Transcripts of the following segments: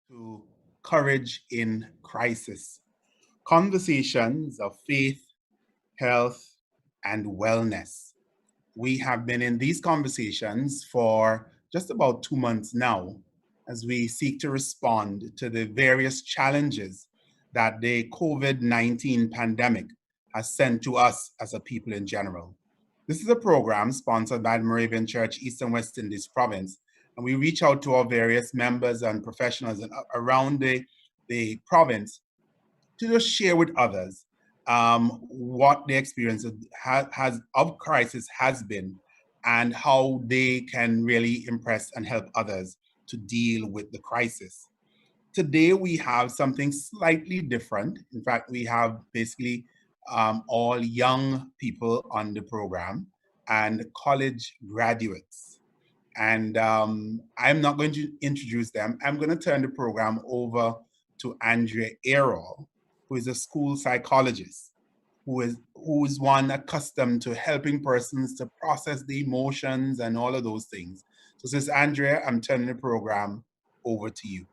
to Courage in Crisis, conversations of faith, health, and wellness. We have been in these conversations for just about 2 months now as we seek to respond to the various challenges that the COVID-19 pandemic has sent to us as a people in general. This is a program sponsored by the Moravian Church, East and West Indies Province, and we reach out to our various members and professionals around the province to just share with others what the experience of crisis has been and how they can really impress and help others to deal with the crisis. Today we have something slightly different. In fact, we have basically all young people on the program and college graduates. And I'm not going to introduce them. I'm going to turn the program over to Andrea Errol, who is a school psychologist, who is one accustomed to helping persons to process the emotions and all of those things. So, Sis Andrea, I'm turning the program over to you.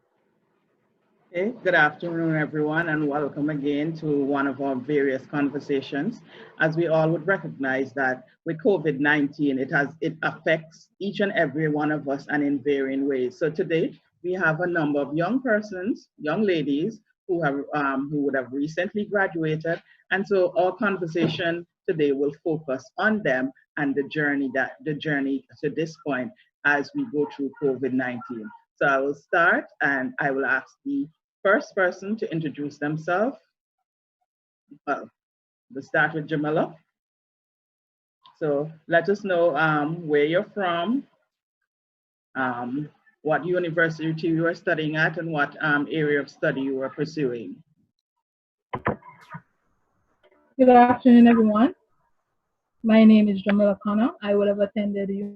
Okay, good afternoon, everyone, and welcome again to one of our various conversations. As we all would recognize that with COVID-19, it affects each and every one of us and in varying ways. So today we have a number of young persons, young ladies who would have recently graduated, and so our conversation today will focus on them and the journey to this point as we go through COVID-19. So I will start and I will ask the first person to introduce themselves. Well, we'll start with Jamila. So let us know where you're from, what university you are studying at, and what area of study you are pursuing. Good afternoon, everyone. My name is Jamila Connor. I would have attended the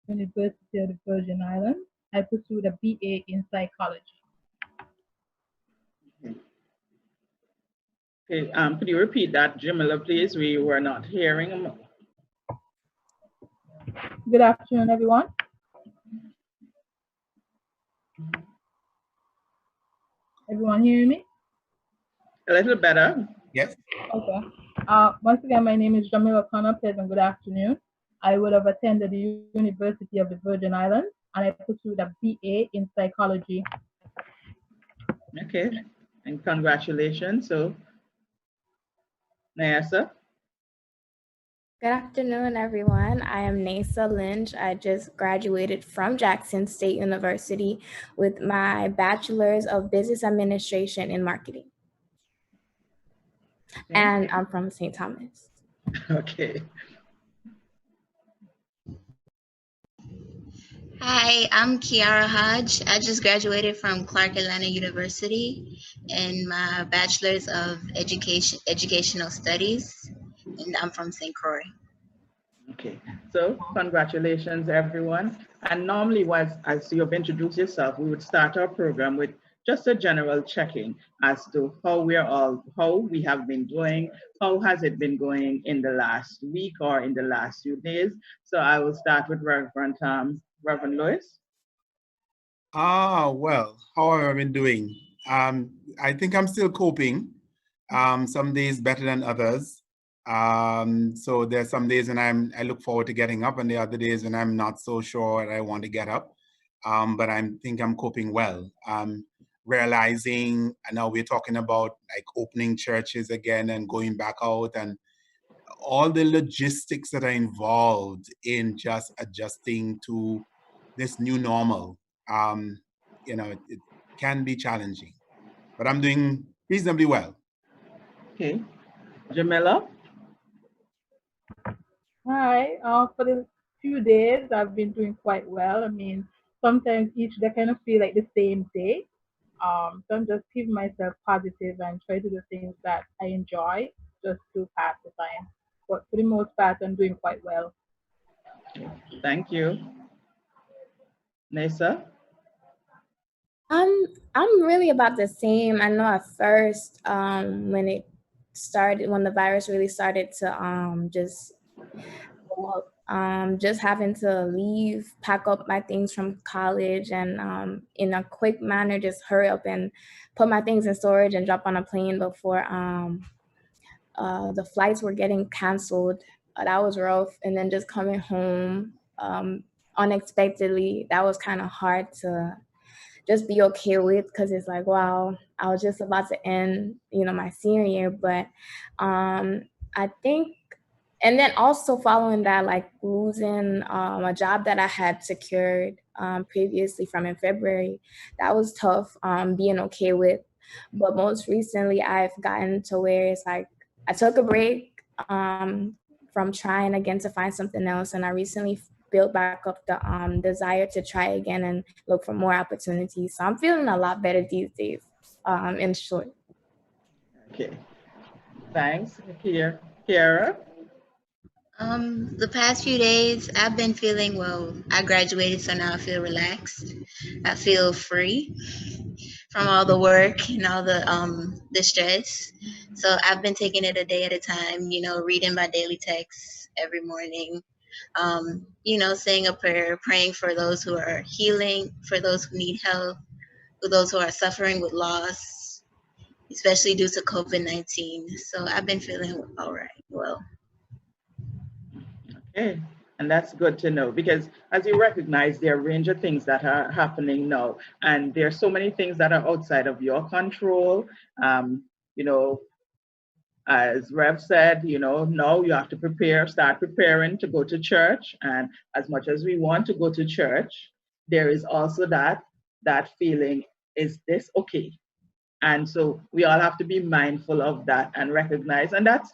University of the Virgin Islands. I pursued a BA in psychology. Okay, could you repeat that, Jamila, please? We were not hearing. Good afternoon, everyone. Everyone hearing me? A little better. Yes. Okay. Once again, my name is Jamila Connor. Pleasant good afternoon. I would have attended the University of the Virgin Islands, and I pursued a BA in psychology. Okay, and congratulations. So, Nayasa. Good afternoon, everyone. I am Nasa Lynch. I just graduated from Jackson State University with my Bachelor's of Business Administration in Marketing. Okay. And I'm from St. Thomas. Okay. Hi, I'm Kiara Hodge. I just graduated from Clark Atlanta University in my Bachelor's of Educational Studies, and I'm from St. Croix. Okay, so congratulations, everyone. And normally, as you've introduced yourself, we would start our program with just a general checking as to how we have been doing, how has it been going in the last week or in the last few days. So I will start with Reverend Lewis. Well, how have I been doing? I think I'm still coping. Some days better than others. So there's some days when I look forward to getting up, and the other days when I'm not so sure that I want to get up. But I think I'm coping well. Realizing, and now we're talking about like opening churches again and going back out and all the logistics that are involved in just adjusting to this new normal. It can be challenging, but I'm doing reasonably well. Okay. Jamila? Hi, for the few days, I've been doing quite well. I mean, sometimes each day kind of feel like the same day. So I'm just keeping myself positive and try to do things that I enjoy just to pass the time. But for the most part, I'm doing quite well. Thank you. Nessa? I'm really about the same. I know at first when the virus really started to just just having to leave, pack up my things from college, and in a quick manner, just hurry up and put my things in storage and jump on a plane before the flights were getting canceled. That was rough. And then just coming home unexpectedly, that was kind of hard to just be okay with, because it's like, wow, I was just about to end, my senior year. But I think, and then also following that, like losing a job that I had secured previously from in February, that was tough, being okay with. But most recently, I've gotten to where it's like I took a break from trying again to find something else, and I recently built back up the desire to try again and look for more opportunities. So I'm feeling a lot better these days, in short. Okay, thanks, Kiara. The past few days, I've been feeling well. I graduated, so now I feel relaxed. I feel free from all the work and all the stress. So I've been taking it a day at a time. Reading my daily texts every morning. Saying a prayer, praying for those who are healing, for those who need help, for those who are suffering with loss, especially due to COVID-19. So I've been feeling all right. Well. Okay, and that's good to know, because as you recognize, there are a range of things that are happening now, and there are so many things that are outside of your control. You know, as Rev said, now you have to start preparing to go to church. And as much as we want to go to church, there is also that feeling, is this okay? And so we all have to be mindful of that and recognize, and that's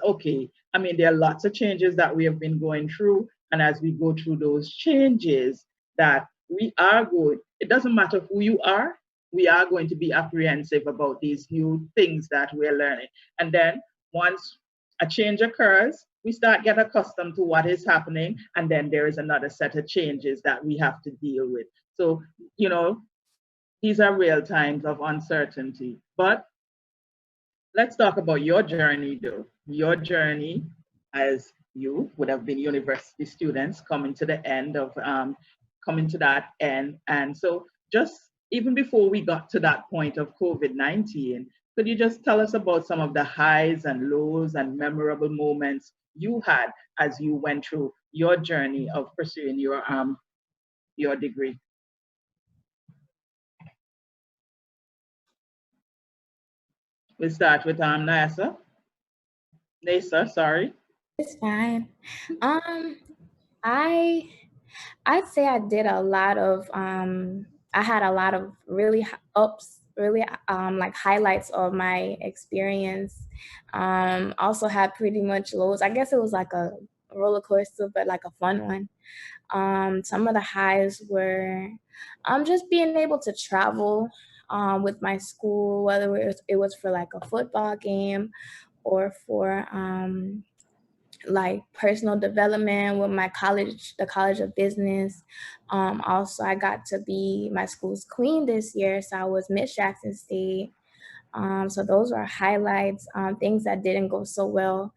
okay. I mean, there are lots of changes that we have been going through, and as we go through those changes, that we are good. It doesn't matter who you are, we are going to be apprehensive about these new things that we're learning. And then once a change occurs, we start get accustomed to what is happening, and then there is another set of changes that we have to deal with. So, these are real times of uncertainty. But let's talk about your journey, though. Your journey, as you would have been university students coming to the end of coming to that end. And so, just even before we got to that point of COVID-19, could you just tell us about some of the highs and lows and memorable moments you had as you went through your journey of pursuing your degree? We'll start with Nasa. Nasa, sorry. It's fine. I I'd say I did a lot of I had a lot of really ups, really like highlights of my experience. Also had pretty much lows. I guess it was like a roller coaster, but like a fun one. Some of the highs were just being able to travel with my school, whether it was for like a football game or for like personal development with my college, the College of Business. Also, I got to be my school's queen this year, so I was Miss Jackson State. So those were highlights, things that didn't go so well.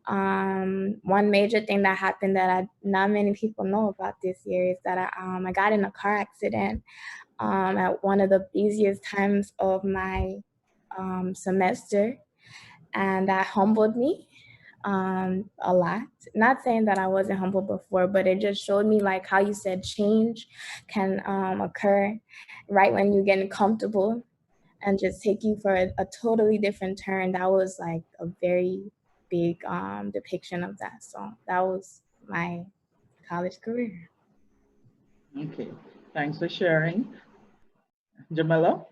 One major thing that happened that not many people know about this year is that I got in a car accident at one of the busiest times of my semester, and that humbled me a lot. Not saying that I wasn't humble before, but it just showed me, like how you said, change can occur right when you're getting comfortable and just take you for a totally different turn. That was like a very big depiction of that. So that was my college career. Okay, thanks for sharing. Jamila?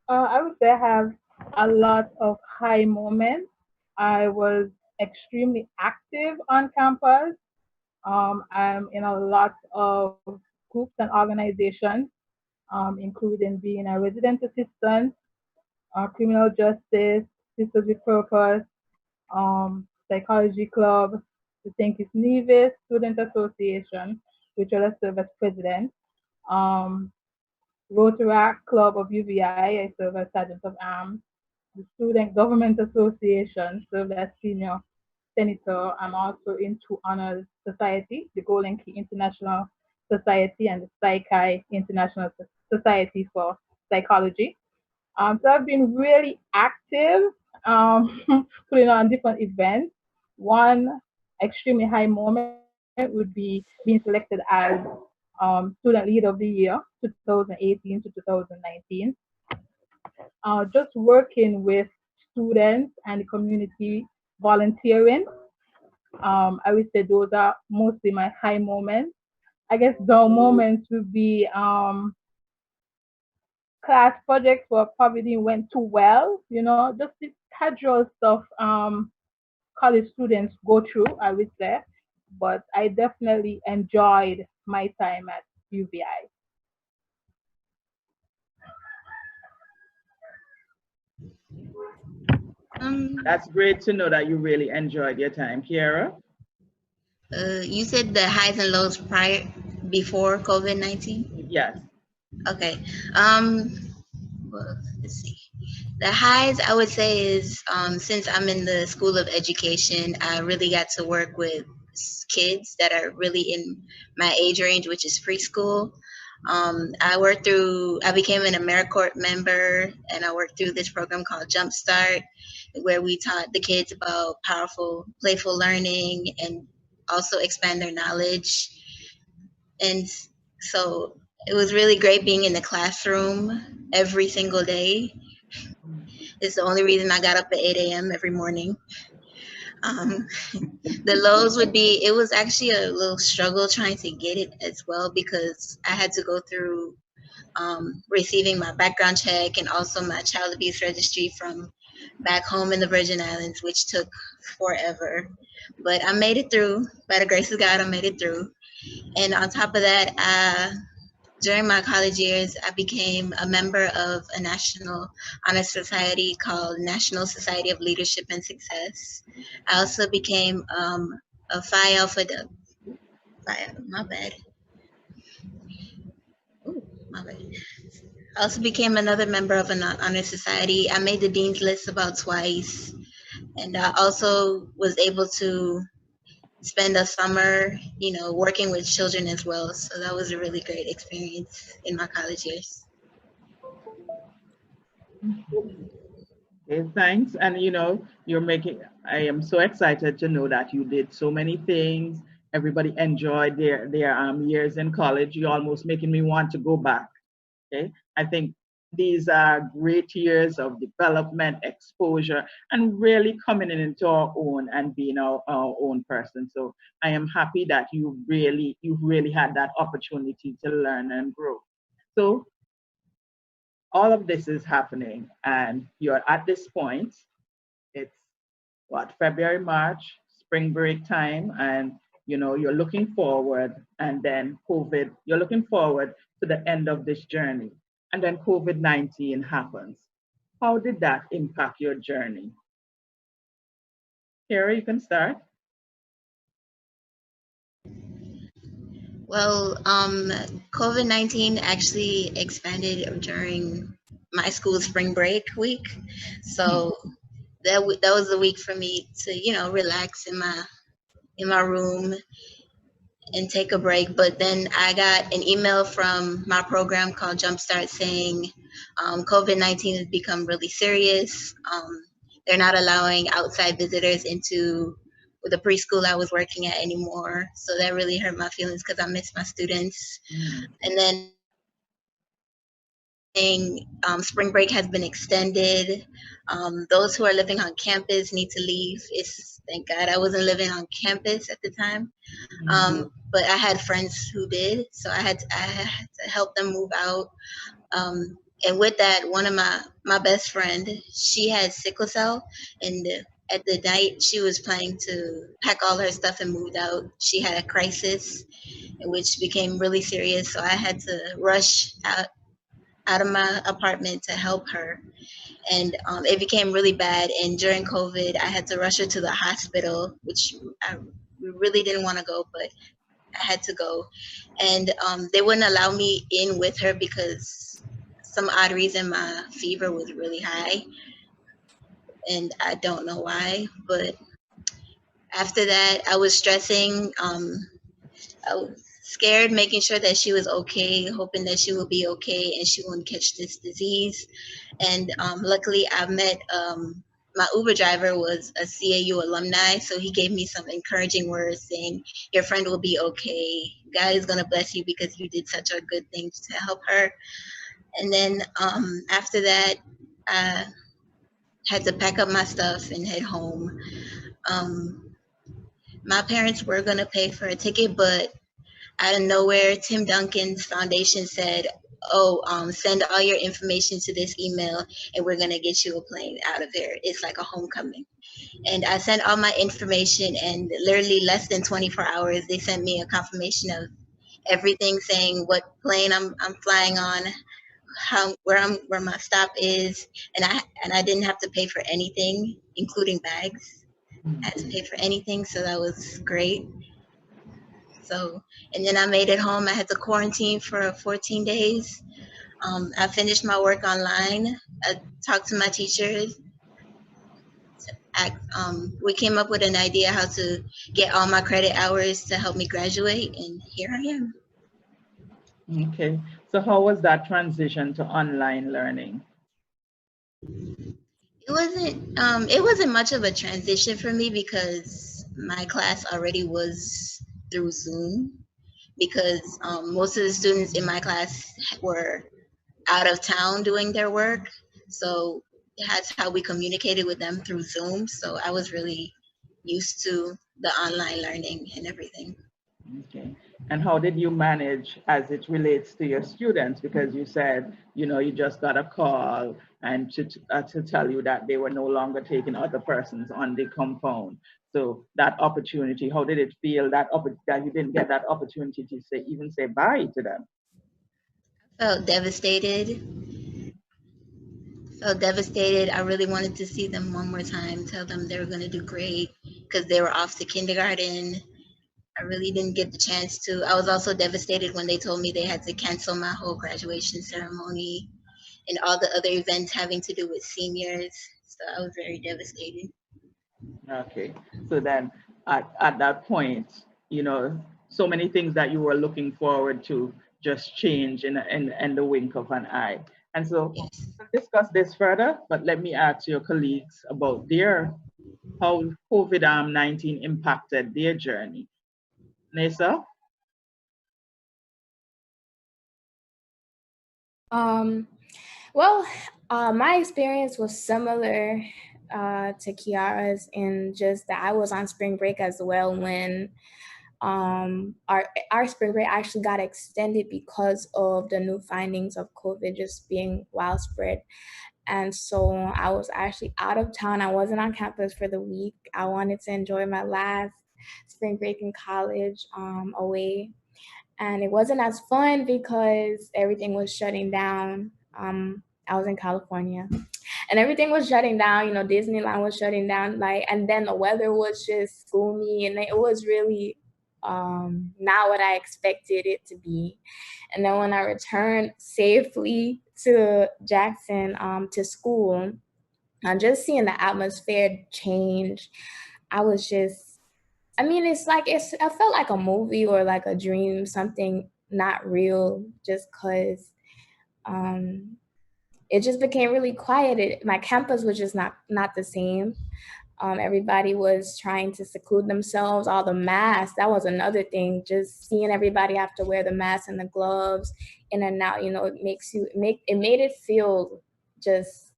I would say I have a lot of high moments. I was extremely active on campus. I'm in a lot of groups and organizations, including being a resident assistant, criminal justice, Sisters with Purpose, psychology club, the Think is Nevis Student Association, which I serve as president. Um, Rotaract Club of UVI, I serve as Sergeant of Arms. The Student Government Association, served as Senior senator. I'm also in two honors society, the Golden Key International Society and the Psychi International Society for Psychology. So I've been really active, putting on different events. One extremely high moment would be being selected as Student Leader of the Year, 2018 to 2019. Just working with students and the community volunteering. I would say those are mostly my high moments. I guess the moments would be class projects where probably didn't went too well, just the casual stuff college students go through, I would say. But I definitely enjoyed my time at UVI. That's great to know that you really enjoyed your time. Kiara? You said the highs and lows before COVID-19? Yes. Okay. Well, let's see. The highs I would say is since I'm in the School of Education, I really got to work with kids that are really in my age range, which is preschool. I became an AmeriCorps member, and I worked through this program called Jumpstart, where we taught the kids about powerful, playful learning and also expand their knowledge. And so it was really great being in the classroom every single day. It's the only reason I got up at 8 a.m. every morning. The lows would be, it was actually a little struggle trying to get it as well because I had to go through receiving my background check and also my child abuse registry from back home in the Virgin Islands, which took forever. But I made it through. By the grace of God, I made it through. And on top of that, during my college years, I became a member of a national honor society called National Society of Leadership and Success. I also became a Phi Alpha, my bad. Ooh, my bad. I also became another member of an honor society. I made the dean's list about twice, and I also was able to spend a summer, working with children as well. So that was a really great experience in my college years. Okay, thanks. And I am so excited to know that you did so many things. Everybody enjoyed their years in college. You're almost making me want to go back. Okay, I think these are great years of development, exposure, and really coming into our own and being our own person. So I am happy that you really had that opportunity to learn and grow. So all of this is happening, and you're at this point. It's February, March, spring break time, and you're looking forward, and then COVID, you're looking forward to the end of this journey, and then COVID-19 happens. How did that impact your journey? Kara, you can start. Well, COVID-19 actually expanded during my school spring break week. So that was a week for me to, relax in my room and take a break. But then I got an email from my program called Jumpstart saying COVID-19 has become really serious. They're not allowing outside visitors into the preschool I was working at anymore. So that really hurt my feelings because I miss my students. And then spring break has been extended. Those who are living on campus need to leave. Thank God I wasn't living on campus at the time. But I had friends who did, so I had to help them move out. And with that, one of my best friend, she had sickle cell, and at the night she was planning to pack all her stuff and move out. She had a crisis, which became really serious, so I had to rush out of my apartment to help her. And it became really bad. And during COVID, I had to rush her to the hospital, which I really didn't want to go, but I had to go. And they wouldn't allow me in with her because some odd reason my fever was really high. And I don't know why, but After that, I was stressing. I was scared, making sure that she was okay, hoping that she would be okay and she wouldn't catch this disease. And luckily, I met my Uber driver was a CAU alumni, so he gave me some encouraging words saying, "Your friend will be okay. God is gonna bless you because you did such a good thing to help her." And then after that, I had to pack up my stuff and head home. Um, my parents were gonna pay for a ticket, but out of nowhere, Tim Duncan's foundation said, "Oh, send all your information to this email, and we're gonna get you a plane out of here. It's like a homecoming." And I sent all my information, and literally less than 24 hours, they sent me a confirmation of everything, saying what plane I'm flying on, where my stop is, and I didn't have to pay for anything, including bags. I had to pay for anything, so that was great. So, and then I made it home. I had to quarantine for 14 days. I finished my work online. I talked to my teachers. We came up with an idea how to get all my credit hours to help me graduate, and here I am. Okay. So how was that transition to online learning? It wasn't much of a transition for me because my class already was through Zoom, because most of the students in my class were out of town doing their work. So that's how we communicated with them, through Zoom. So I was really used to the online learning and everything. Okay. And how did you manage as it relates to your students? Because you said, you just got a call and to tell you that they were no longer taking other persons on the compound. So that opportunity, how did it feel that you didn't get that opportunity to even say bye to them? Felt devastated. Felt devastated. I really wanted to see them one more time, tell them they were going to do great because they were off to kindergarten. I really didn't get the chance to. I was also devastated when they told me they had to cancel my whole graduation ceremony and all the other events having to do with seniors. So I was very devastated. Okay. So then at that point, so many things that you were looking forward to just change in the wink of an eye. And so Yes. we'll discuss this further, but let me ask your colleagues about how COVID-19 impacted their journey. Nessa? Well, my experience was similar to Kiara's, in just that I was on spring break as well when our spring break actually got extended because of the new findings of COVID just being widespread. And so I was actually out of town. I wasn't on campus for the week. I wanted to enjoy my last spring break in college away. And it wasn't as fun because everything was shutting down. I was in California and everything was shutting down. Disneyland was shutting down, and then the weather was just gloomy, and it was really not what I expected it to be. And then when I returned safely to Jackson to school, just seeing the atmosphere change, I was just, I felt like a movie or like a dream, something not real, just because it just became really quiet. My campus was just not the same. Everybody was trying to seclude themselves. All the masks, that was another thing. Just seeing everybody have to wear the mask and the gloves in and out, it made it feel just,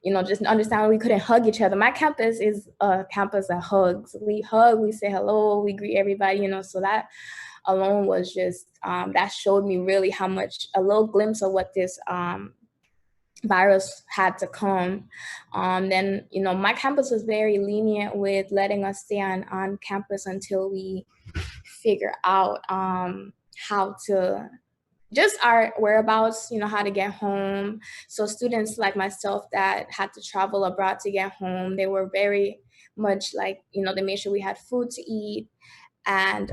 just understand we couldn't hug each other. My campus is a campus that hugs. We hug, we say hello, we greet everybody, so that alone was just, that showed me really how much, a little glimpse of what this virus had to come. Then, my campus was very lenient with letting us stay on campus until we figure out how to, just our whereabouts, how to get home. So students like myself that had to travel abroad to get home, they were very much like, they made sure we had food to eat, and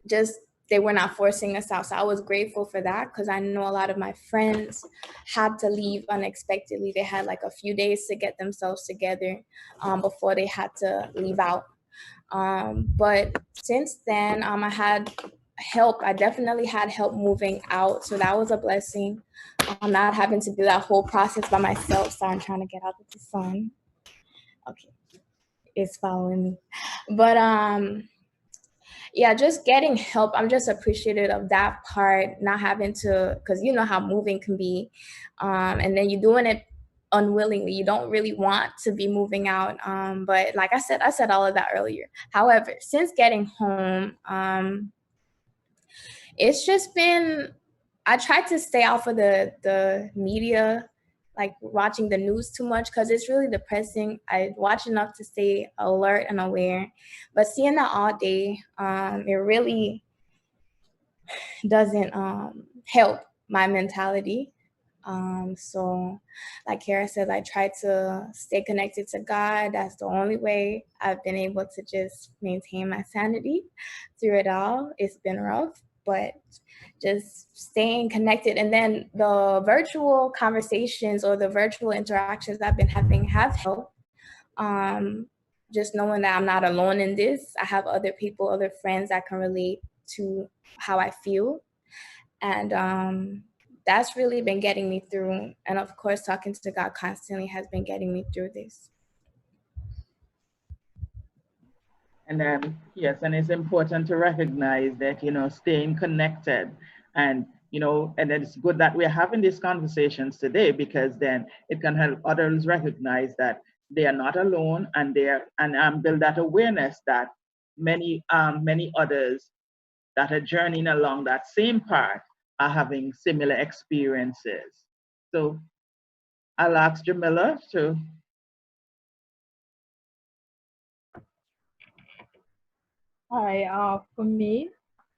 just they were not forcing us out. So I was grateful for that, because I know a lot of my friends had to leave unexpectedly. They had like a few days to get themselves together before they had to leave out. But since then, I had help. I definitely had help moving out. So that was a blessing. Not having to do that whole process by myself. So I'm trying to get out of the sun. Okay, it's following me. But yeah, just getting help. I'm just appreciative of that part, not having to, because you know how moving can be. And then you're doing it unwillingly. You don't really want to be moving out. But like I said all of that earlier. However, since getting home, it's just been, I tried to stay off of the media, like watching the news too much, because it's really depressing. I watch enough to stay alert and aware, but seeing that all day, it really doesn't help my mentality. So like Kara said, I try to stay connected to God. That's the only way I've been able to just maintain my sanity through it all. It's been rough, but just staying connected. And then the virtual conversations or the virtual interactions I've been having have helped. Just knowing that I'm not alone in this. I have other people, other friends that can relate to how I feel. And that's really been getting me through. And of course, talking to God constantly has been getting me through this. And yes, and it's important to recognize that, staying connected, and, and it's good that we're having these conversations today, because then it can help others recognize that they are not alone, and build that awareness that many others that are journeying along that same path are having similar experiences. So I'll ask Jamila to. Hi, for me,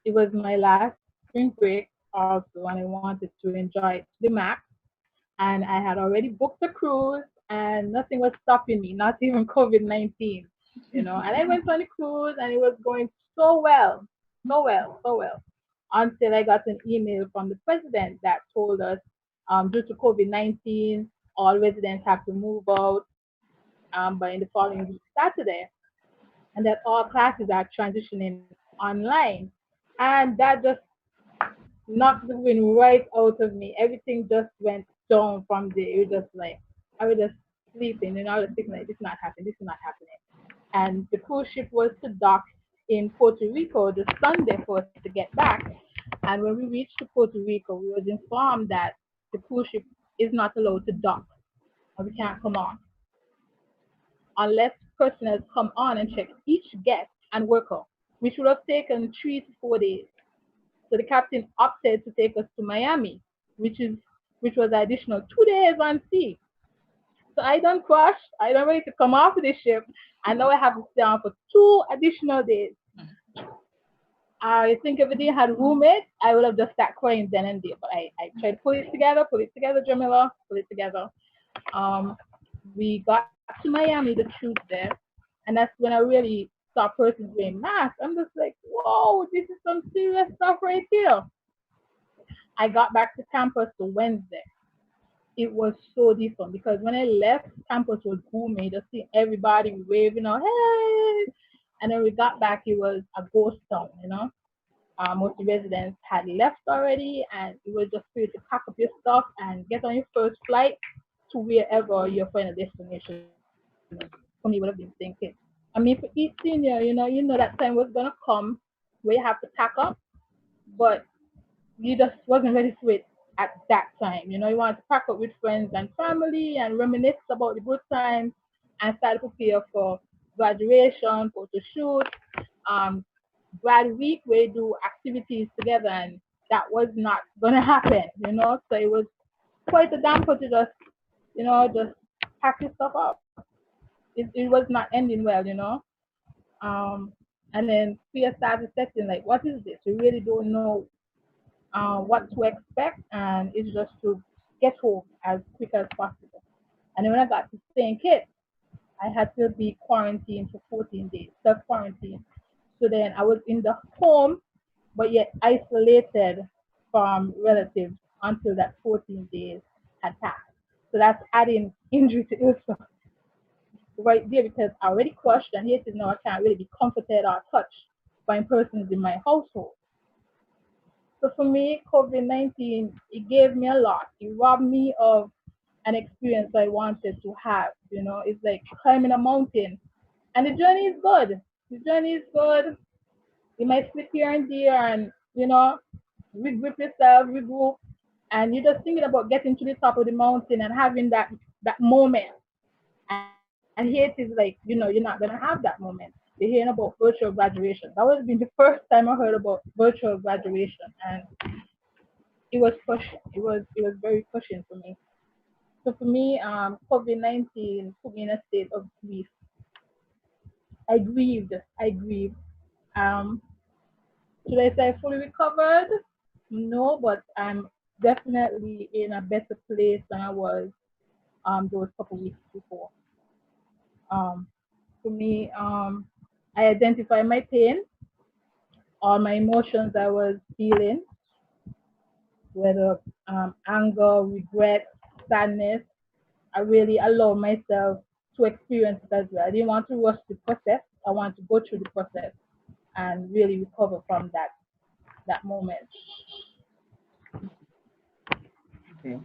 it was my last spring break also, and I wanted to enjoy it to the max. And I had already booked a cruise, and nothing was stopping me, not even COVID-19, And I went on the cruise, and it was going so well, so well, so well, until I got an email from the president that told us, due to COVID-19, all residents have to move out by in the following week, Saturday, and that all classes are transitioning online. And that just knocked the wind right out of me. Everything just went down from there. It was just like, I was just sleeping, and I was thinking, like, this is not happening, this is not happening. And the cruise ship was to dock in Puerto Rico the Sunday for us to get back. And when we reached to Puerto Rico, we was informed that the cruise ship is not allowed to dock, or we can't come on unless personnel come on and check each guest and worker, which would have taken 3 to 4 days. So the captain opted to take us to Miami, which was additional 2 days on sea. So I done crashed. I done ready to come off of the ship, and now I have to stay on for 2 additional days. I think if I didn't have roommates, I would have just sat crying then and there. But I tried to pull it together, Jamila, pull it together. We got to Miami the Tuesday, and that's when I really saw persons wearing masks. I'm just like, whoa, this is some serious stuff right here. I got back to campus the Wednesday. It was so different because when I left, campus was booming. Just see everybody waving, hey. And then we got back, it was a ghost town. Most of the residents had left already, and it was just for you to pack up your stuff and get on your first flight to wherever your final destination is. For me, would have been thinking. I mean, for each senior, that time was gonna come where you have to pack up, but you just wasn't ready for it at that time. You want to pack up with friends and family and reminisce about the good times and start to prepare for graduation, photo shoot, grad week where you do activities together, and that was not gonna happen. So it was quite a damper to just pack your stuff up. It was not ending well. Um, and then fear started setting, like, what is this? We really don't know what to expect, and it's just to get home as quick as possible. And then when I got to St. Kitts, I had to be quarantined for 14 days, self quarantine. So then I was in the home but yet isolated from relatives until that 14 days had passed. So that's adding injury to illness right there, because I already crushed, and here it is now I can't really be comforted or touched by persons in my household. So for me, COVID-19, it gave me a lot. It robbed me of an experience I wanted to have. It's like climbing a mountain. And the journey is good. The journey is good. You might slip here and there and, regrip yourself, regroup. And you're just thinking about getting to the top of the mountain and having that moment. And here it is like, you're not gonna have that moment. You're hearing about virtual graduation. That was been the first time I heard about virtual graduation, and it was pushing. It was very pushing for me. So for me, COVID-19 put me in a state of grief. I grieved. I grieved. Um, should I say fully recovered? No, but I'm definitely in a better place than I was those couple weeks before. Um, for me, I identify my pain, all my emotions I was feeling, whether anger, regret, sadness. I really allow myself to experience it as well. I didn't want to rush the process. I want to go through the process and really recover from that moment. Okay.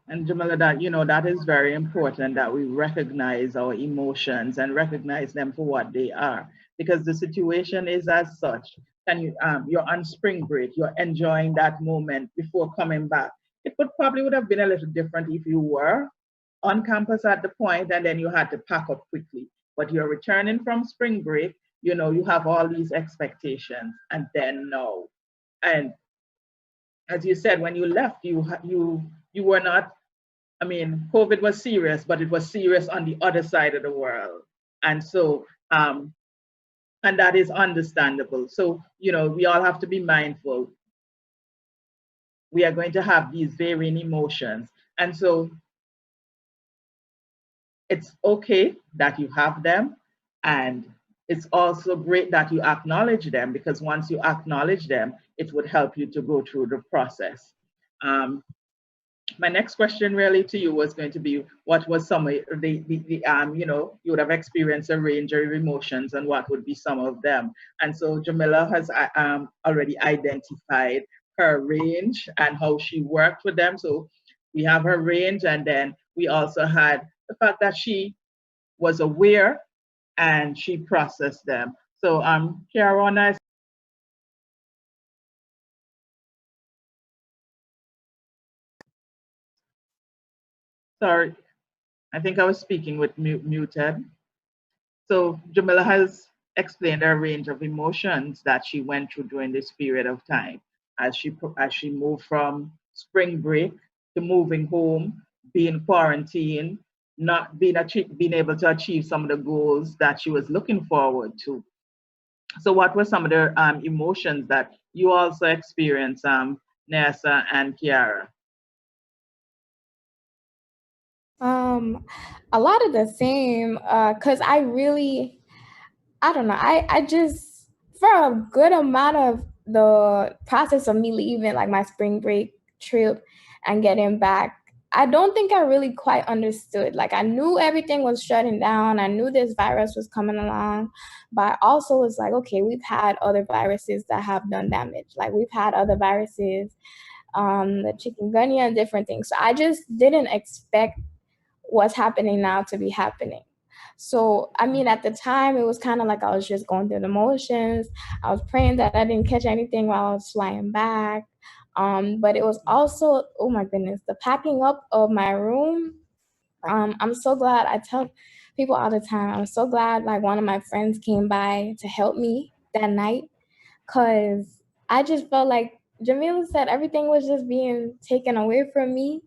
And Jamila, that is very important that we recognize our emotions and recognize them for what they are, because the situation is as such. And you're on spring break, you're enjoying that moment before coming back. It would have been a little different if you were on campus at the point and then you had to pack up quickly. But you're returning from spring break, you have all these expectations, and then no. And as you said, when you left, you were not. I mean, COVID was serious, but it was serious on the other side of the world. And so, and that is understandable. So, we all have to be mindful. We are going to have these varying emotions. And so it's okay that you have them. And it's also great that you acknowledge them, because once you acknowledge them, it would help you to go through the process. My next question really to you was going to be, what was some of you would have experienced a range of emotions, and what would be some of them? And so Jamila has already identified her range and how she worked with them. So we have her range, and then we also had the fact that she was aware and she processed them. So Kiara, sorry, I think I was speaking with muted. So Jamila has explained a range of emotions that she went through during this period of time, as she moved from spring break to moving home, being quarantined, not being able to achieve some of the goals that she was looking forward to. So what were some of the emotions that you also experienced, Nessa and Kiara? A lot of the same, cause I don't know, I just, for a good amount of the process of me leaving, like my spring break trip and getting back, I don't think I really quite understood. Like, I knew everything was shutting down. I knew this virus was coming along, but I also was like, okay, we've had other viruses that have done damage. Like, we've had other viruses, the chikungunya and different things. So I just didn't expect what's happening now to be happening. So, I mean, at the time, it was kind of like I was just going through the motions. I was praying that I didn't catch anything while I was flying back. But it was also, oh my goodness, the packing up of my room. I'm so glad. I tell people all the time, I'm so glad like one of my friends came by to help me that night, because I just felt like Jamila said everything was just being taken away from me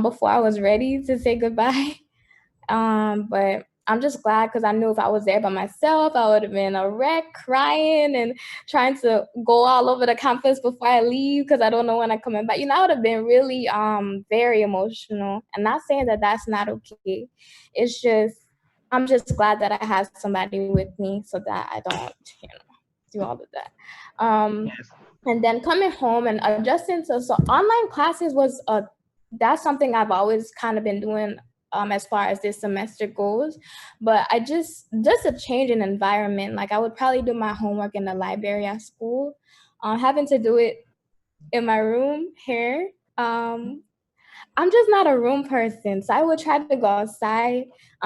before I was ready to say goodbye. But I'm just glad, because I knew if I was there by myself, I would have been a wreck, crying and trying to go all over the campus before I leave, because I don't know when I'm coming back. I would have been really very emotional. And not saying that that's not okay. It's just, I'm just glad that I had somebody with me so that I don't, do all of that. Yes. And then coming home and adjusting to, so online classes was that's something I've always kind of been doing as far as this semester goes. But I just a change in environment. Like I would probably do my homework in the library at school. Having to do it in my room here. I'm just not a room person, so I would try to go outside,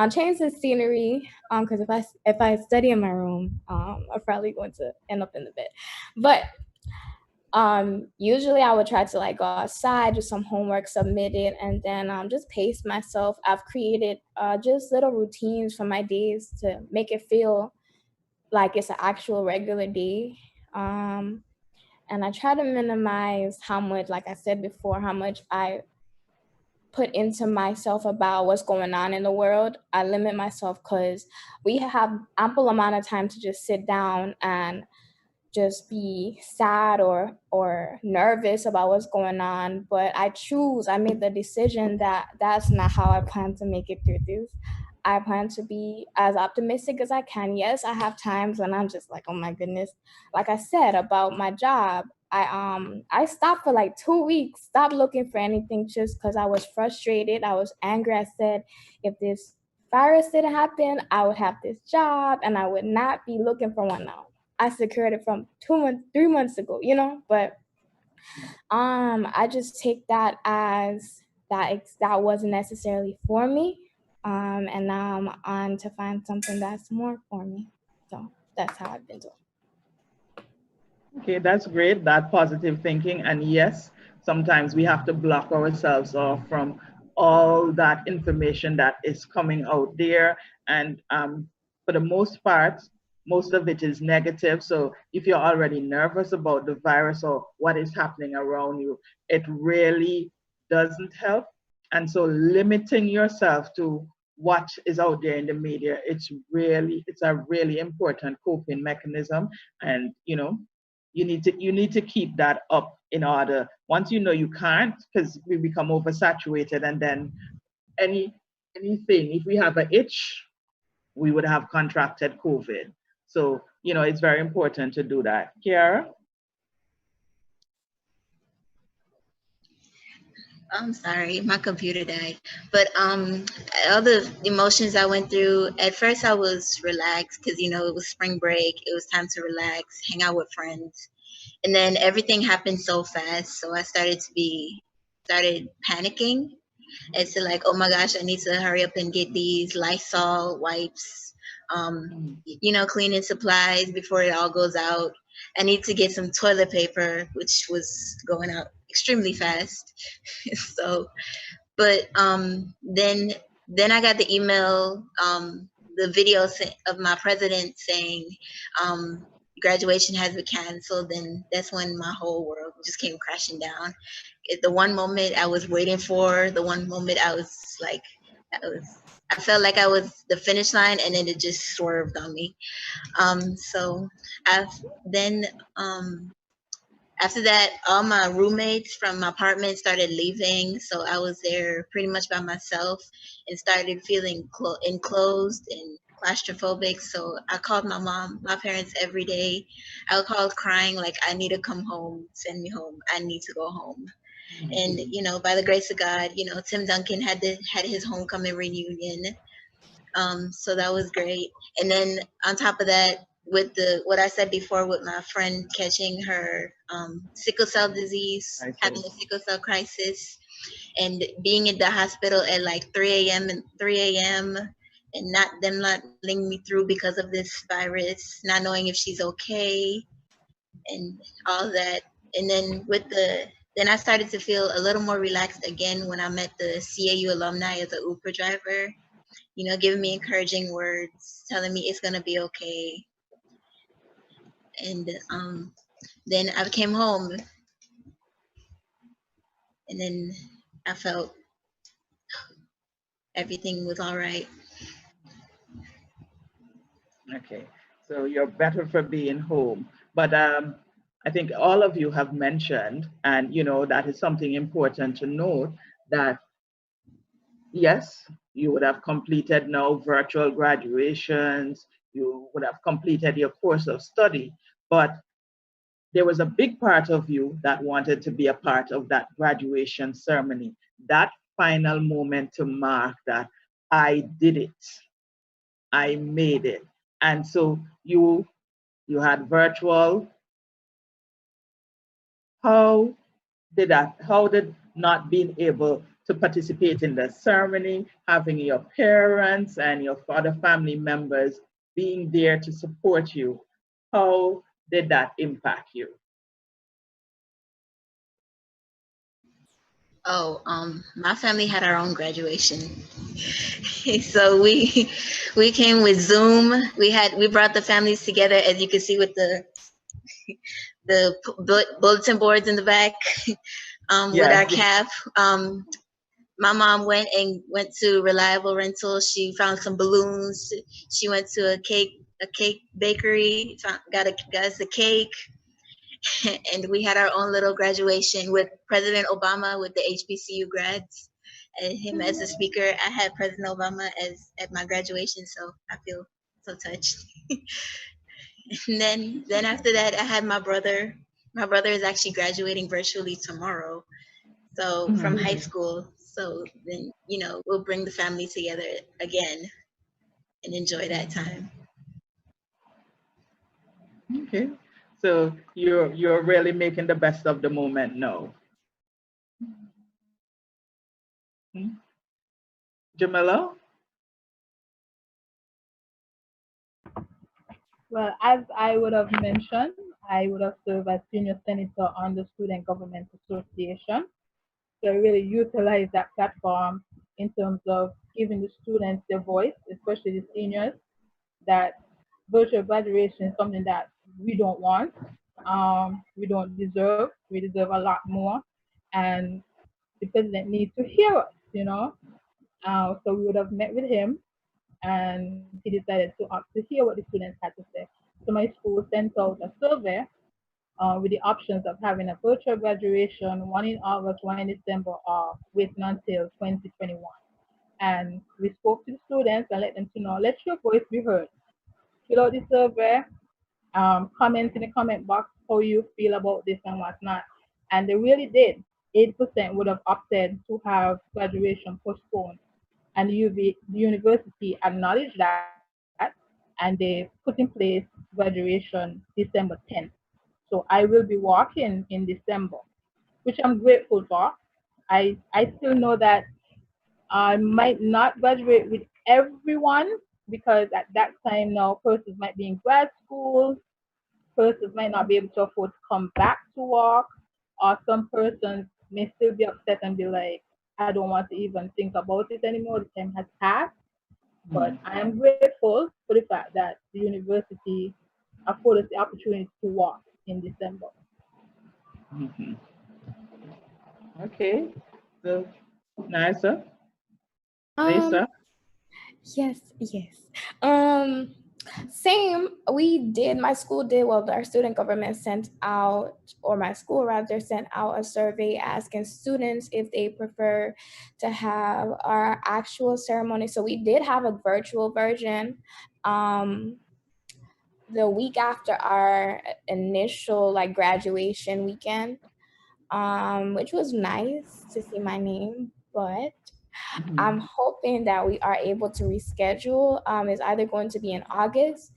change the scenery. Because if I study in my room, I'm probably going to end up in the bed. But usually I would try to like go outside, do some homework, submit it, and then just pace myself. I've created just little routines for my days to make it feel like it's an actual regular day. And I try to minimize how much, like I said before, how much I put into myself about what's going on in the world. I limit myself because we have ample amount of time to just sit down and just be sad or nervous about what's going on. But I made the decision that that's not how I plan to make it through this. I plan to be as optimistic as I can. Yes, I have times when I'm just like, oh my goodness. Like I said about my job, I stopped for like 2 weeks, stopped looking for anything just because I was frustrated. I was angry. I said, if this virus didn't happen, I would have this job and I would not be looking for one now. I secured it from 3 months ago, but I just take that as that wasn't necessarily for me. And now I'm on to find something that's more for me. So that's how I've been doing. Okay, that's great, that positive thinking. And yes, sometimes we have to block ourselves off from all that information that is coming out there. And for the most part, most of it is negative. So if you're already nervous about the virus or what is happening around you, it really doesn't help. And so limiting yourself to what is out there in the media, it's a really important coping mechanism. And you need to keep that up in order. Once you know you can't, because we become oversaturated, and then anything, if we have an itch, we would have contracted COVID. So it's very important to do that. Kiara? I'm sorry, my computer died. But all the emotions I went through, at first I was relaxed because it was spring break. It was time to relax, hang out with friends. And then everything happened so fast. So I started panicking. It's like, oh my gosh, I need to hurry up and get these Lysol wipes, cleaning supplies before it all goes out. I need to get some toilet paper, which was going out extremely fast. So, but then I got the email, the video of my president saying, graduation has been canceled. And that's when my whole world just came crashing down. The one moment I was waiting for, the one moment I was like, I felt like I was the finish line, and then it just swerved on me. So then after that, all my roommates from my apartment started leaving, so I was there pretty much by myself and started feeling enclosed and claustrophobic. So I called my parents every day. I would call crying like, I need to come home, send me home, I need to go home. And by the grace of God, Tim Duncan had his homecoming reunion. So that was great. And then on top of that, with what I said before, with my friend catching her sickle cell disease, having a sickle cell crisis, and being in the hospital at like 3 a.m. and not letting me through because of this virus, not knowing if she's okay, and all that. And then then I started to feel a little more relaxed again when I met the CAU alumni as an Uber driver. Giving me encouraging words, telling me it's gonna be okay. And then I came home, and then I felt everything was all right. Okay, so you're better for being home. But I think all of you have mentioned, and that is something important to note, that yes, you would have completed now virtual graduations, you would have completed your course of study, but there was a big part of you that wanted to be a part of that graduation ceremony, that final moment to mark that I did it, I made it. And so you had virtual. How how did not being able to participate in the ceremony, having your parents and your other family members being there to support you, how did that impact you? Oh, my family had our own graduation, so we came with Zoom. We brought the families together, as you can see with the bulletin boards in the back, with our Yes. cap. My mom went to Reliable Rental. She found some balloons. She went to a cake bakery. Got us a cake, and we had our own little graduation with President Obama with the HBCU grads, and him as the speaker. I had President Obama as at my graduation, so I feel so touched. And then after that, I had my brother. My brother is actually graduating virtually tomorrow, so from high school. So then, we'll bring the family together again and enjoy that time. Okay. So you're really making the best of the moment now. Jamila? Well, as I would have mentioned, I would have served as senior senator on the Student Government Association. So I really utilize that platform in terms of giving the students their voice, especially the seniors, that virtual graduation is something that we don't want. We don't deserve. We deserve a lot more. And the president needs to hear us, you know. So we would have met with him, and he decided to hear what the students had to say. So my school sent out a survey with the options of having a virtual graduation, one in August, one in December, or waiting until 2021. And we spoke to the students and let them to know, let your voice be heard. Fill out the survey, comment in the comment box how you feel about this and whatnot. And they really did. 8% would have opted to have graduation postponed. And the university acknowledged that, and they put in place graduation December 10th. So I will be walking in December, which I'm grateful for. I still know that I might not graduate with everyone because at that time now persons might be in grad school, persons might not be able to afford to come back to work, or some persons may still be upset and be like, I don't want to even think about it anymore. The time has passed. But I am grateful for the fact that the university afforded us the opportunity to walk in December. Mhm. Okay. So, Nisa? Um, Nisa? yes, yes. Same. My school did, well, our student government sent out, or my school rather, sent out a survey asking students if they prefer to have our actual ceremony. So we did have a virtual version. The week after our initial graduation weekend, which was nice to see my name, but I'm hoping that we are able to reschedule. It's either going to be in August,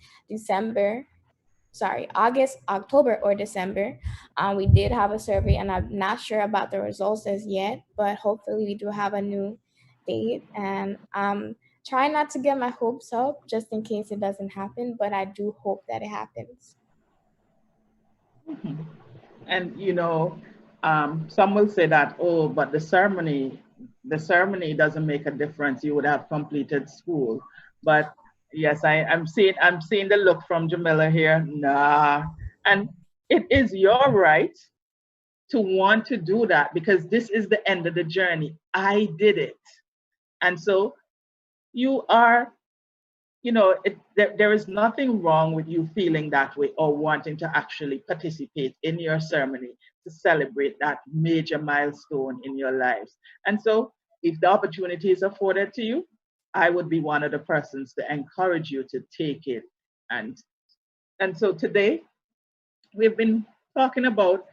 October, or December. We did have a survey, and I'm not sure about the results as yet, but hopefully we do have a new date. And try not to get my hopes up just in case it doesn't happen, but I do hope that it happens. And some will say that, oh, but the ceremony doesn't make a difference. You would have completed school. But yes, I'm seeing the look from Jamila here. Nah. And it is your right to want to do that because this is the end of the journey. I did it. And so you are, there is nothing wrong with you feeling that way or wanting to actually participate in your ceremony to celebrate that major milestone in your lives. And so if the opportunity is afforded to you, I would be one of the persons to encourage you to take it. And so today we've been talking about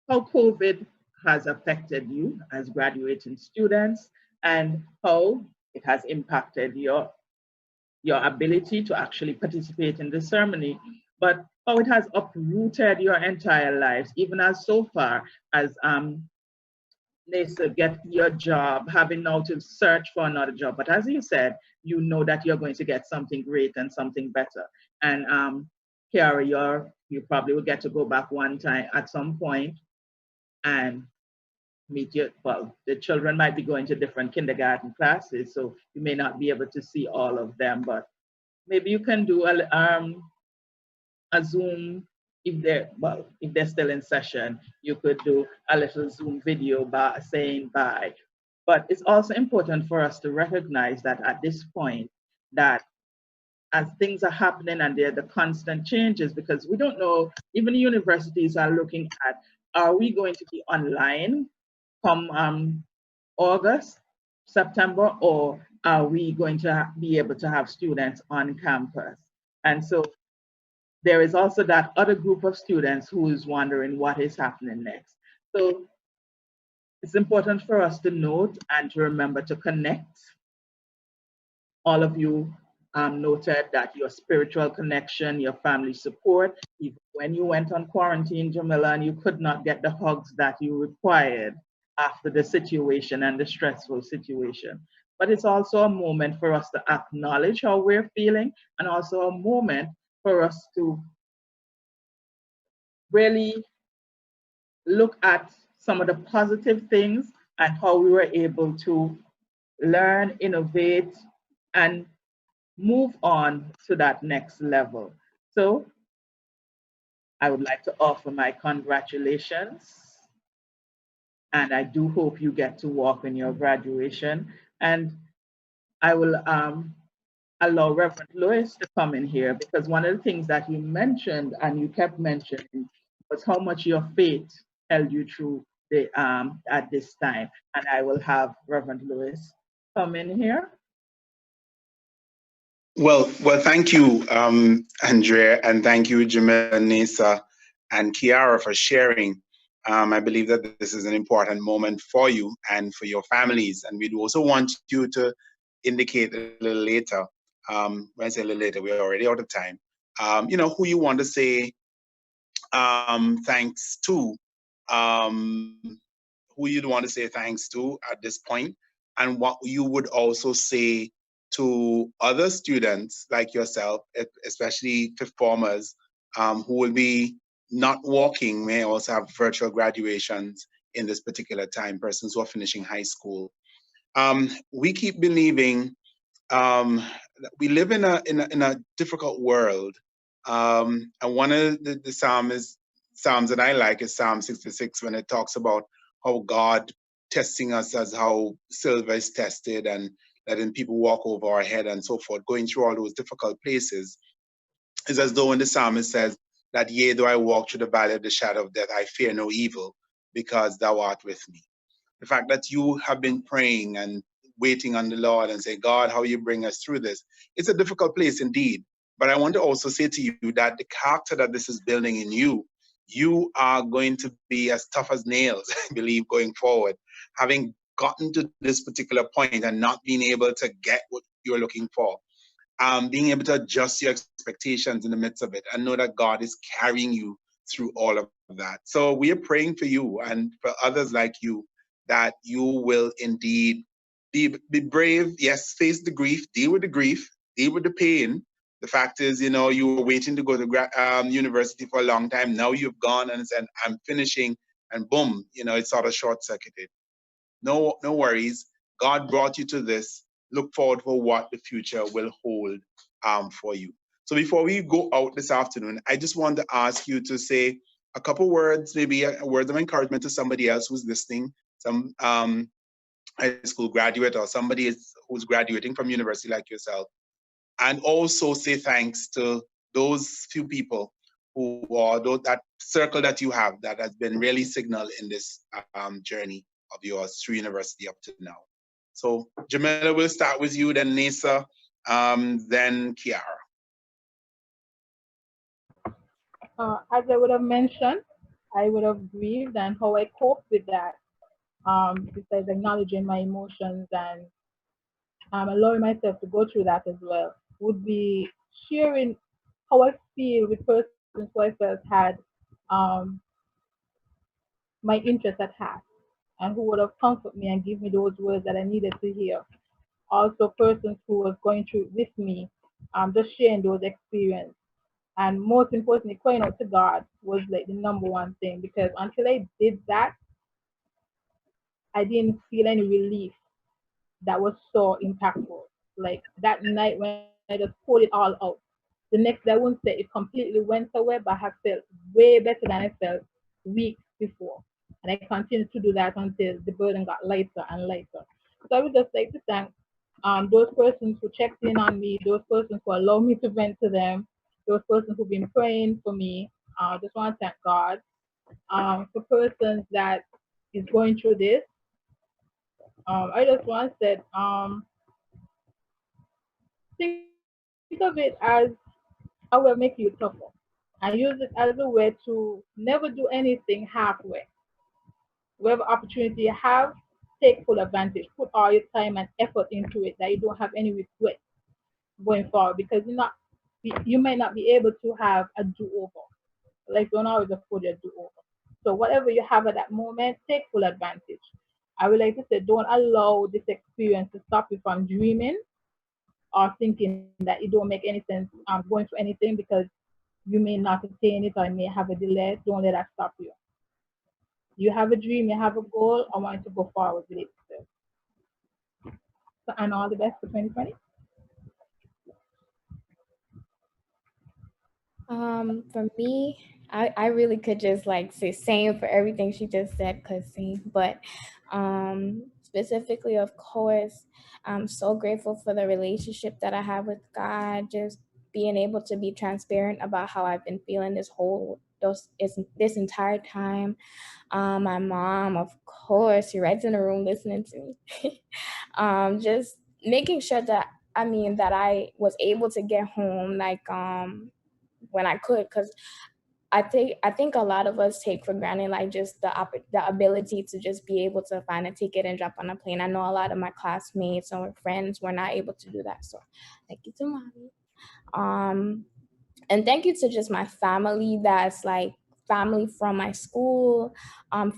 how COVID has affected you as graduating students and how it has impacted your ability to actually participate in the ceremony, but how it has uprooted your entire lives, even as so far as Nessa get your job, having now to search for another job. But as you said, you know that you're going to get something great and something better. And Kiara, you probably will get to go back one time at some point and meet your, well, the children might be going to different kindergarten classes, so you may not be able to see all of them, but maybe you can do a Zoom if they're, well, if they're still in session, you could do a little Zoom video by saying bye. But it's also important for us to recognize that at this point, that as things are happening and they're the constant changes, because we don't know, even the universities are looking at, are we going to be online come August, September, or are we going to be able to have students on campus? And so there is also that other group of students who is wondering what is happening next. So it's important for us to note and to remember to connect. All of you noted that your spiritual connection, your family support, even when you went on quarantine, Jamila, and you could not get the hugs that you required after the situation and the stressful situation. But it's also a moment for us to acknowledge how we're feeling, and also a moment for us to really look at some of the positive things and how we were able to learn, innovate, and move on to that next level. So I would like to offer my congratulations. And I do hope you get to walk in your graduation. And I will allow Reverend Lewis to come in here, because one of the things that you mentioned and you kept mentioning was how much your faith held you through the at this time. And I will have Reverend Lewis come in here. Well, thank you, Andrea, and thank you, Jamila, Nisa, and Kiara for sharing. I believe that this is an important moment for you and for your families. And we'd also want you to indicate a little later, when I say a little later, we're already out of time, who you want to say thanks to, who you'd want to say thanks to at this point, and what you would also say to other students like yourself, especially fifth formers, who will be not walking, may also have virtual graduations in this particular time, persons who are finishing high school. We keep believing we live in a difficult world. And one of the Psalms that I like is Psalm 66, when it talks about how God testing us as how silver is tested, and letting people walk over our head and so forth, going through all those difficult places. It's as though when the psalmist says that, yea, though I walk through the valley of the shadow of death, I fear no evil, because thou art with me. The fact that you have been praying and waiting on the Lord and say, God, how you bring us through this. It's a difficult place indeed. But I want to also say to you that the character that this is building in you, you are going to be as tough as nails, I believe, going forward. Having gotten to this particular point and not being able to get what you're looking for, being able to adjust your expectations in the midst of it and know that God is carrying you through all of that. So we are praying for you and for others like you, that you will indeed be brave. Yes, face the grief, deal with the pain. The fact is, you were waiting to go to university for a long time. Now you've gone and said, I'm finishing, and boom, it's sort of short-circuited. No worries. God brought you to this. Look forward for what the future will hold for you. So before we go out this afternoon, I just want to ask you to say a couple words, maybe a word of encouragement to somebody else who's listening, some high school graduate or somebody who's graduating from university like yourself, and also say thanks to those few people who are that circle that you have that has been really signal in this journey of yours through university up to now. So Jamila, we'll start with you, then Nisa, then Kiara. As I would have mentioned, I would have grieved, and how I coped with that, besides acknowledging my emotions and allowing myself to go through that as well, would be sharing how I feel with persons who I felt had um, my interest at heart, and who would have comforted me and give me those words that I needed to hear. Also, persons who was going through it with me, just sharing those experiences. And most importantly, crying out to God was like the number one thing, because until I did that, I didn't feel any relief that was so impactful. Like that night when I just pulled it all out, the next day I wouldn't say it completely went away, but I have felt way better than I felt weeks before. And I continued to do that until the burden got lighter and lighter. So I would just like to thank those persons who checked in on me, those persons who allowed me to vent to them, those persons who've been praying for me. I just want to thank God for persons that is going through this. I just want to say, think of it as a way of make you tougher, and use it as a way to never do anything halfway. Whatever opportunity you have, take full advantage. Put all your time and effort into it, that you don't have any regret going forward, because you might not be able to have a do-over. Life don't always afford you a do-over. So whatever you have at that moment, take full advantage. I would like to say, don't allow this experience to stop you from dreaming or thinking that it don't make any sense going for anything, because you may not attain it or you may have a delay. Don't let that stop you. You have a dream, you have a goal. I want you to go forward with it. So, and all the best for 2020. For me, I really could just like say same for everything she just said, cause same. But specifically, of course, I'm so grateful for the relationship that I have with God. Just being able to be transparent about how I've been feeling this entire time. My mom, of course, she right in the room listening to me. Just making sure that that I was able to get home like when I could, because I think a lot of us take for granted like just the ability to just be able to find a ticket and jump on a plane. I know a lot of my classmates or friends were not able to do that, so thank you to mommy. Um, and thank you to just my family, that's like family from my school,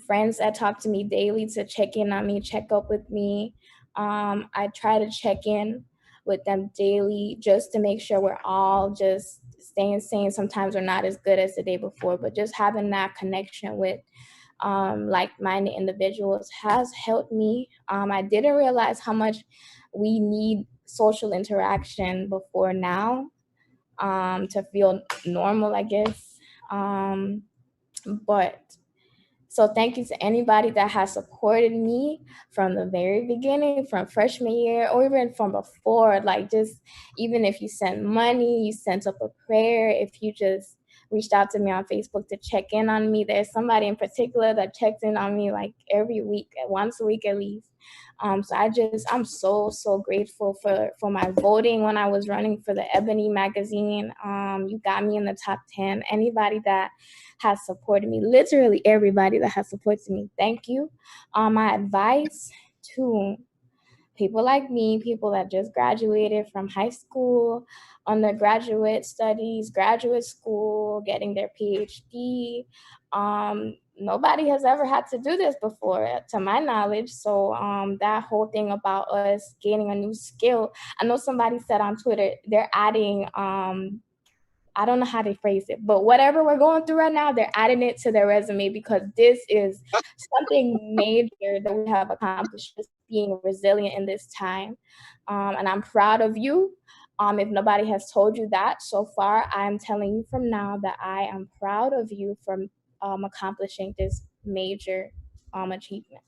friends that talk to me daily to check in on me, check up with me. I try to check in with them daily just to make sure we're all just staying sane. Sometimes we're not as good as the day before, but just having that connection with like-minded individuals has helped me. I didn't realize how much we need social interaction before now, to feel normal, I guess. But so thank you to anybody that has supported me from the very beginning, from freshman year, or even from before. Like, just even if you sent money, you sent up a prayer, if you just reached out to me on Facebook to check in on me. There's somebody in particular that checks in on me like every week, once a week at least. So I'm so grateful for my voting when I was running for the Ebony magazine. You got me in the top 10. Anybody that has supported me, literally everybody that has supported me, thank you. My advice to people like me, people that just graduated from high school, undergraduate studies, graduate school, getting their PhD. Nobody has ever had to do this before, to my knowledge. So that whole thing about us gaining a new skill, I know somebody said on Twitter, they're adding I don't know how they phrase it, but whatever we're going through right now, they're adding it to their resume, because this is something major that we have accomplished, just being resilient in this time. And I'm proud of you. If nobody has told you that so far, I'm telling you from now that I am proud of you for accomplishing this major achievement.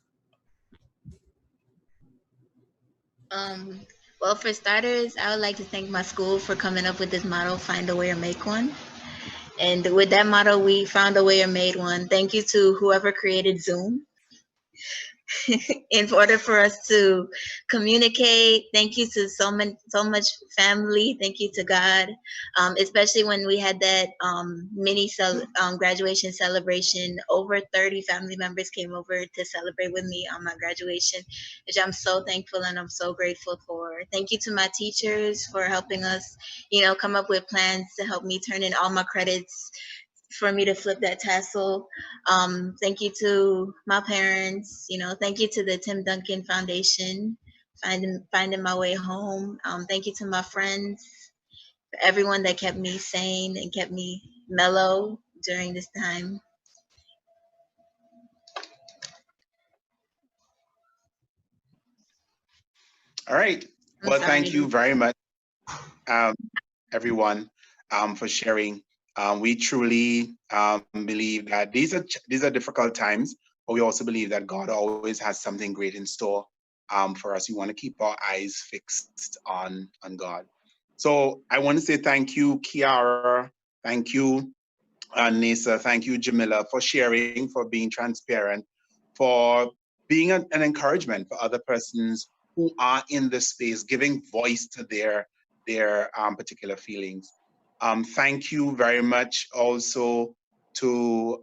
Well, for starters, I would like to thank my school for coming up with this motto, find a way or make one. And with that motto, we found a way or made one. Thank you to whoever created Zoom. in order for us to communicate. Thank you to so much family. Thank you to God, especially when we had that graduation celebration. Over 30 family members came over to celebrate with me on my graduation, which I'm so thankful and I'm so grateful for. Thank you to my teachers for helping us, come up with plans to help me turn in all my credits for me to flip that tassel. Thank you to my parents. Thank you to the Tim Duncan Foundation, finding my way home. Thank you to my friends, for everyone that kept me sane and kept me mellow during this time. All right. Well, thank you very much, everyone, for sharing. We truly believe that these are difficult times, but we also believe that God always has something great in store for us. We want to keep our eyes fixed on God. So I want to say thank you, Kiara. Thank you, Nisa. Thank you, Jamila, for sharing, for being transparent, for being an encouragement for other persons who are in this space, giving voice to their particular feelings. Thank you very much also to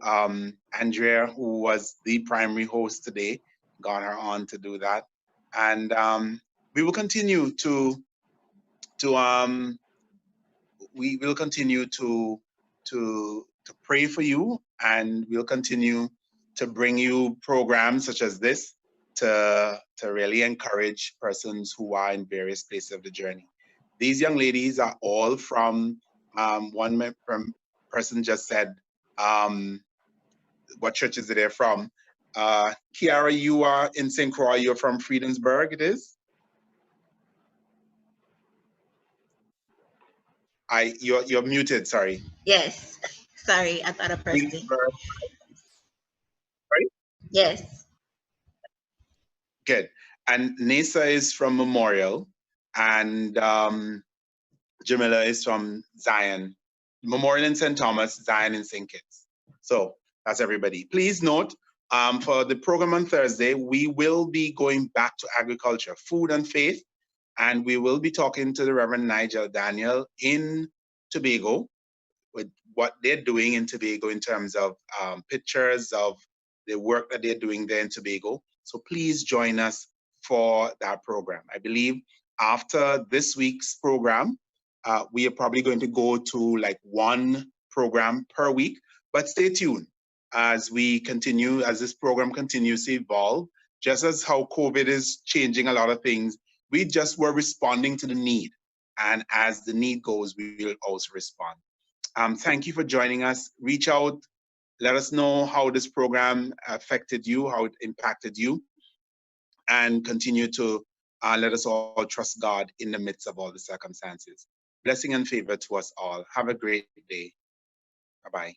Andrea, who was the primary host today, got her on to do that. And we will continue we will continue to pray for you, and we'll continue to bring you programs such as this to really encourage persons who are in various places of the journey. These young ladies are all from one person just said what churches they're from. Kiara, you are in St. Croix. You're from Friedensburg, it is? You're muted, sorry. Yes. Sorry, I thought I pressed it. Right? Yes. Good. And Nisa is from Memorial, and Jamila is from Zion. Memorial in St. Thomas, Zion in St. Kitts. So that's everybody. Please note, for the program on Thursday, we will be going back to agriculture, food and faith, and we will be talking to the Reverend Nigel Daniel in Tobago with what they're doing in Tobago in terms of pictures of the work that they're doing there in Tobago. So please join us for that program. I believe after this week's program, we are probably going to go to like one program per week, but stay tuned as we continue, as this program continues to evolve. Just as how COVID is changing a lot of things, we just were responding to the need. And as the need goes, we will also respond. Thank you for joining us. Reach out, let us know how this program affected you, how it impacted you, and continue to let us all trust God in the midst of all the circumstances. Blessing and favor to us all. Have a great day. Bye-bye.